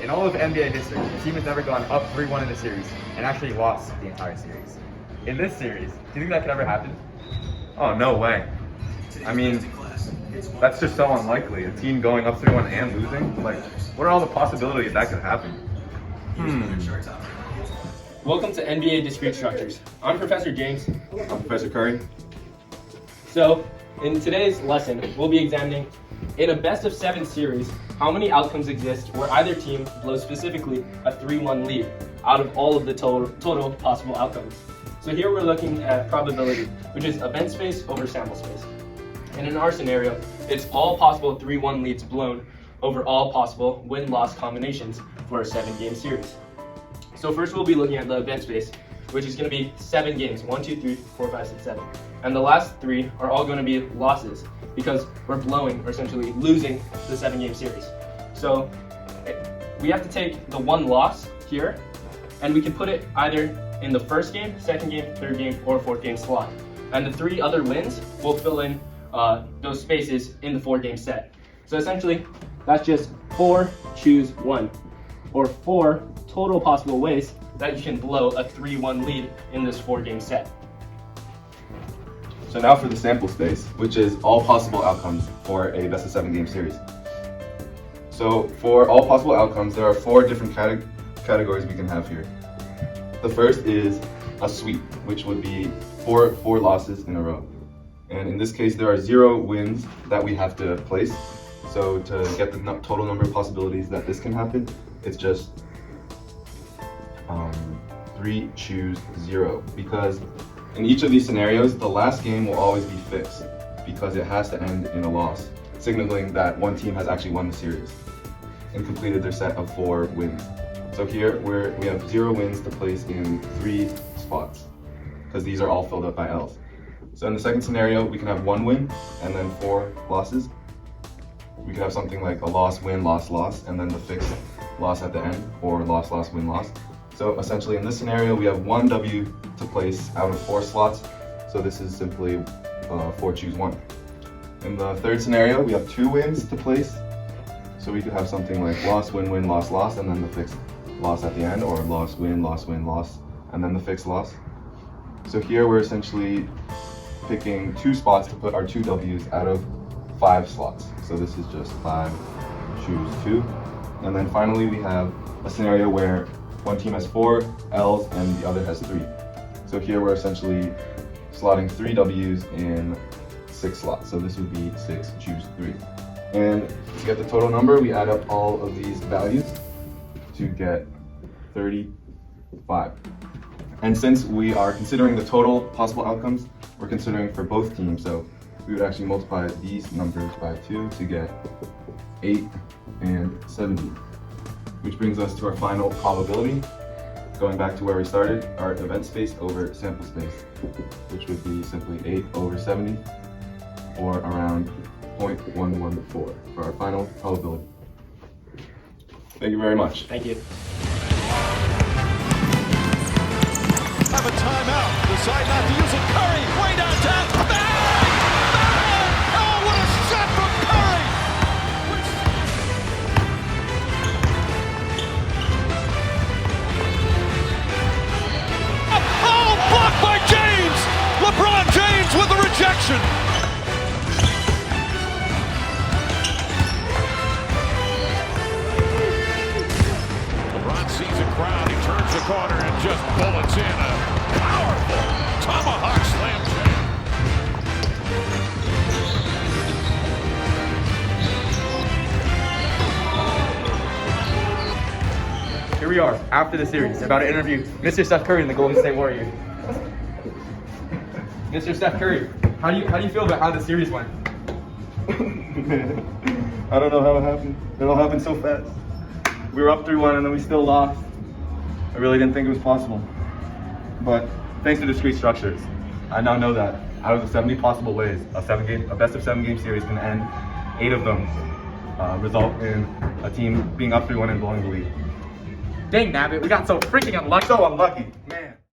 In all of NBA history, the team has never gone up 3-1 in a series and actually lost the entire series. In this series, do you think that could ever happen? Oh, no way. I mean, that's just so unlikely. A team going up 3-1 and losing? Like, what are all the possibilities that could happen? Welcome to NBA Discrete Structures. I'm Professor James. I'm Professor Curry. So, in today's lesson, we'll be examining, in a best-of-7 series, how many outcomes exist where either team blows specifically a 3-1 lead out of all of the total possible outcomes. So here we're looking at probability, which is event space over sample space. And in our scenario, it's all possible 3-1 leads blown over all possible win-loss combinations for a 7-game series. So first we'll be looking at the event space, which is going to be 7 games, 1, 2, 3, 4, 5, 6, 7. And the last 3 are all going to be losses because we're blowing, or essentially losing, the 7-game series. So we have to take the one loss here, and we can put it either in the first game, second game, third game, or fourth game slot. And the 3 other wins will fill in those spaces in the 4-game set. So essentially, that's just 4 choose 1, or 4 total possible ways that you can blow a 3-1 lead in this 4-game set. So now for the sample space, which is all possible outcomes for a best-of-7 game series. So for all possible outcomes, there are 4 different categories we can have here. The first is a sweep, which would be four losses in a row. And in this case, there are 0 wins that we have to place. So to get the total number of possibilities that this can happen, it's just 3 choose 0, because in each of these scenarios, the last game will always be fixed because it has to end in a loss, signaling that one team has actually won the series and completed their set of 4 wins. So here we have 0 wins to place in 3 spots because these are all filled up by L's. So in the second scenario, we can have 1 win and then 4 losses. We could have something like a loss, win, loss, loss, and then the fixed loss at the end, or loss, loss, win, loss. So essentially in this scenario, we have 1 W to place out of 4 slots. So this is simply 4 choose 1. In the third scenario, we have 2 wins to place. So we could have something like loss, win, win, loss, loss, and then the fixed loss at the end, or loss, win, loss, and then the fixed loss. So here we're essentially picking 2 spots to put our 2 W's out of 5 slots. So this is just 5 choose 2. And then finally we have a scenario where one team has 4 L's and the other has 3. So here we're essentially slotting 3 W's in 6 slots. So this would be 6 choose 3. And to get the total number, we add up all of these values to get 35. And since we are considering the total possible outcomes, we're considering for both teams. So we would actually multiply these numbers by 2 to get 8 and 70. Which brings us to our final probability. Going back to where we started, our event space over sample space, which would be simply 8 over 70, or around 0.114 for our final probability. Thank you very much. Thank you. Have a timeout. Decide not to use it. Curry, way downtown. Bang! Bang! Oh, what a shot from Curry! Oh, blocked by James! LeBron James with the rejection. LeBron sees a crowd. He turns the corner and just bullets in a powerful tomahawk slam jam. Here we are, after the series, about to interview Mr. Steph Curry and the Golden State Warriors. Mr. Steph Curry, how do you feel about how the series went? Man, I don't know how it happened. It all happened so fast. We were up 3-1 and then we still lost. I really didn't think it was possible. But thanks to discrete structures, I now know that out of the 70 possible ways a best of 7 game series can end, 8 of them result in a team being up 3-1 and blowing the lead. Dang, nabbit, we got so freaking unlucky. So unlucky, man.